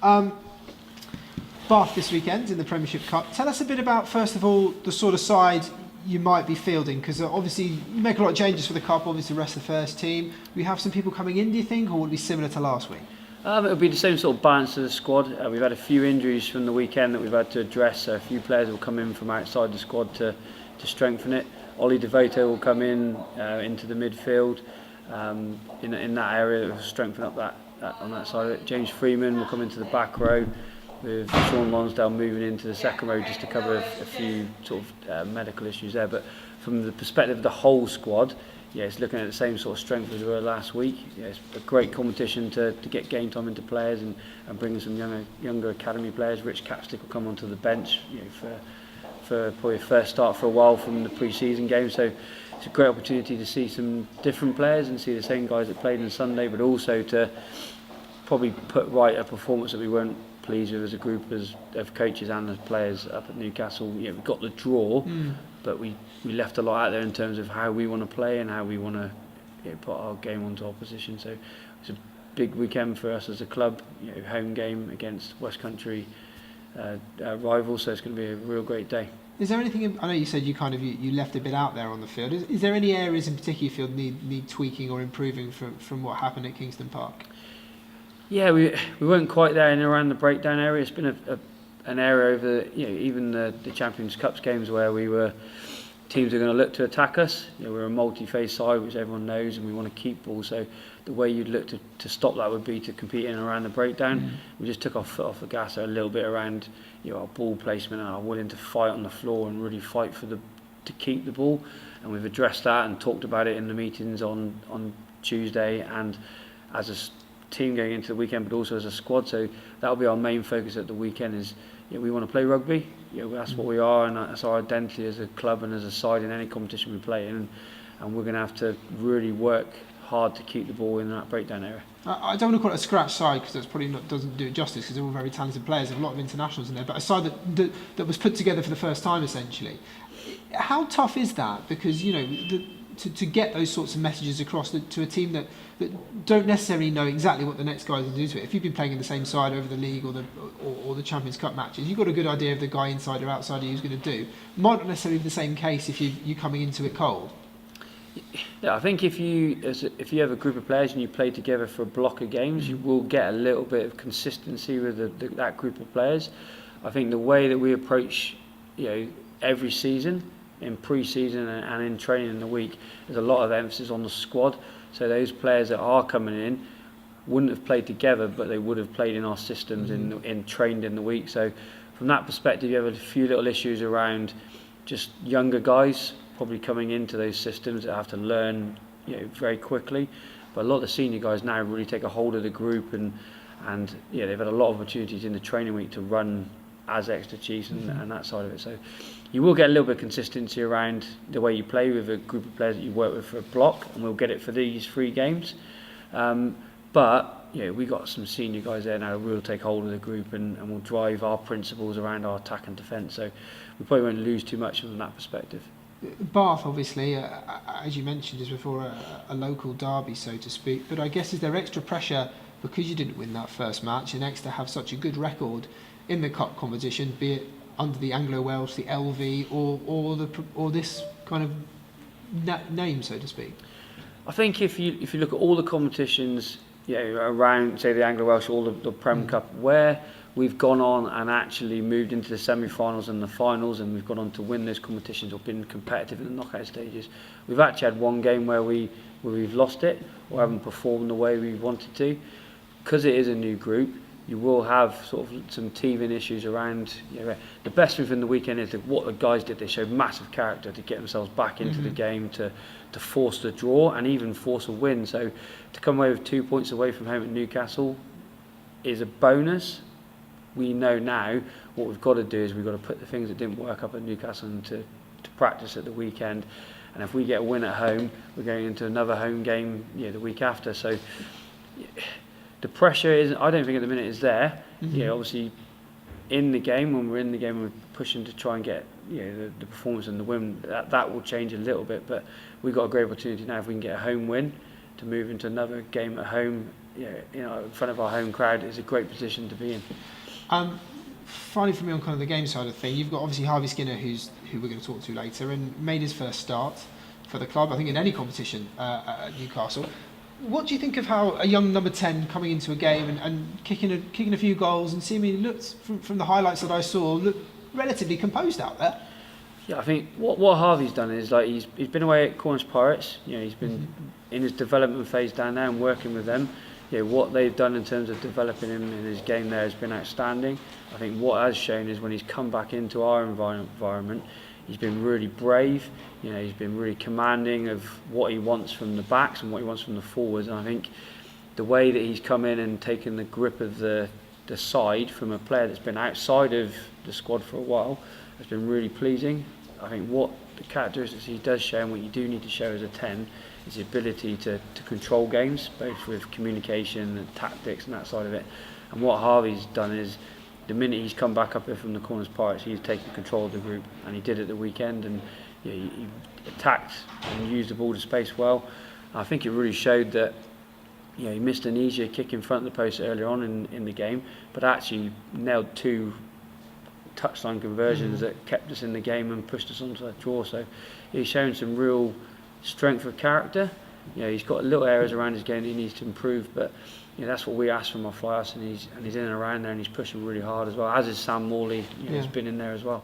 Um, Bath this weekend in the Premiership Cup. Tell us a bit about, first of all, the sort of side you might be fielding, because obviously you make a lot of changes for the Cup, obviously the rest of the first team. We have some people coming in, do you think, or will it be similar to last week? It'll be the same sort of balance of the squad. We've had a few injuries from the weekend that we've had to address, so a few players will come in from outside the squad to strengthen it. Ollie Devoto will come in into the midfield in that area, will strengthen up that on that side of it. James Freeman will come into the back row, with Sean Lonsdale moving into the second row just to cover a few sort of medical issues there. But from the perspective of the whole squad, yeah, it's looking at the same sort of strength as we were last week. Yeah, it's a great competition to get game time into players and bring some younger academy players. Rich Capstick will come onto the bench, for probably a first start for a while from the pre-season game. So it's a great opportunity to see some different players and see the same guys that played on Sunday, but also to probably put right a performance that we weren't pleased with as a group of coaches and as players up at Newcastle. We got the draw, but we left a lot out there in terms of how we want to play and how we want to put our game onto opposition. So it's a big weekend for us as a club. Home game against West Country rivals, so it's going to be a real great day. Is there anything? I know you said you left a bit out there on the field. Is there any areas in particular you feel need tweaking or improving from what happened at Kingston Park? Yeah, we weren't quite there in and around the breakdown area. It's been an area over even the Champions Cups games where teams are going to look to attack us. We're a multi-phase side, which everyone knows, and we want to keep ball. So the way you'd look to stop that would be to compete in and around the breakdown. We just took our foot off the gas a little bit around our ball placement and our willing to fight on the floor and really fight to keep the ball. And we've addressed that and talked about it in the meetings on Tuesday and as a team going into the weekend, but also as a squad. So that'll be our main focus at the weekend. Is we want to play rugby. That's what we are, and that's our identity as a club and as a side in any competition we play in. And we're going to have to really work hard to keep the ball in that breakdown area. I don't want to call it a scratch side because that's probably doesn't do it justice, because they're all very talented players. There's a lot of internationals in there, but a side that was put together for the first time essentially. How tough is that? Because to get those sorts of messages across to a team that don't necessarily know exactly what the next guy is going to do to it. If you've been playing in the same side over the league or the Champions Cup matches, you've got a good idea of the guy inside or outside who's going to do. Might not necessarily be the same case if you're coming into it cold. Yeah, I think if you have a group of players and you play together for a block of games, you will get a little bit of consistency with that group of players. I think the way that we approach every season, in pre-season and in training in the week, there's a lot of emphasis on the squad. So those players that are coming in wouldn't have played together, but they would have played in our systems in trained in the week. So from that perspective, you have a few little issues around just younger guys probably coming into those systems that have to learn very quickly. But a lot of the senior guys now really take a hold of the group and they've had a lot of opportunities in the training week to run as extra chiefs and that side of it. So you will get a little bit of consistency around the way you play with a group of players that you work with for a block, and we'll get it for these 3 games. But we got some senior guys there now who will take hold of the group and will drive our principles around our attack and defence. So we probably won't lose too much from that perspective. Bath, obviously, as you mentioned, is before a local derby, so to speak. But I guess is there extra pressure because you didn't win that first match, and next to have such a good record in the cup competition, be it under the Anglo-Welsh, the LV, or this kind of name, so to speak? I think if you look at all the competitions, around say the Anglo-Welsh, all the Prem Cup, where we've gone on and actually moved into the semi-finals and the finals, and we've gone on to win those competitions or been competitive in the knockout stages, we've actually had one game where we've lost it or haven't performed the way we wanted to. Because it is a new group, you will have sort of some teething issues around. The best thing from the weekend is what the guys did. They showed massive character to get themselves back into the game, to force the draw and even force a win. So to come away with 2 points away from home at Newcastle is a bonus. We know now what we've got to do is we've got to put the things that didn't work up at Newcastle into practice at the weekend. And if we get a win at home, we're going into another home game the week after. So the pressure is, I don't think at the minute is there. Obviously in the game, when we're in the game, we're pushing to try and get the performance and the win. That will change a little bit, but we've got a great opportunity now if we can get a home win to move into another game at home, in front of our home crowd, is a great position to be in. Finally, for me on kind of the game side of the thing, you've got obviously Harvey Skinner, who we're going to talk to later, and made his first start for the club, I think, in any competition at Newcastle. What do you think of how a young number 10 coming into a game and kicking a few goals, and seemingly looked, from the highlights that I saw, looked relatively composed out there? Yeah, I think what Harvey's done is, like, he's been away at Cornish Pirates. He's been in his development phase down there and working with them. What they've done in terms of developing him in his game there has been outstanding. I think what has shown is when he's come back into our environment, he's been really brave. He's been really commanding of what he wants from the backs and what he wants from the forwards. And I think the way that he's come in and taken the grip of the side from a player that's been outside of the squad for a while has been really pleasing. I think what the characteristics he does show, and what you do need to show as a 10, is the ability to control games, both with communication and tactics and that side of it. And what Harvey's done is, the minute he's come back up here from the Cornish Pirates, he's taken control of the group, and he did it the weekend, and he attacked and used the ball to space well. I think it really showed that he missed an easier kick in front of the post earlier on in the game, but actually nailed 2 touchline conversions that kept us in the game and pushed us onto that draw. So he's shown some real strength of character. He's got little areas around his game that he needs to improve, but that's what we ask from our flyers, and he's in and around there, and he's pushing really hard as well, as is Sam Morley. He's been in there as well.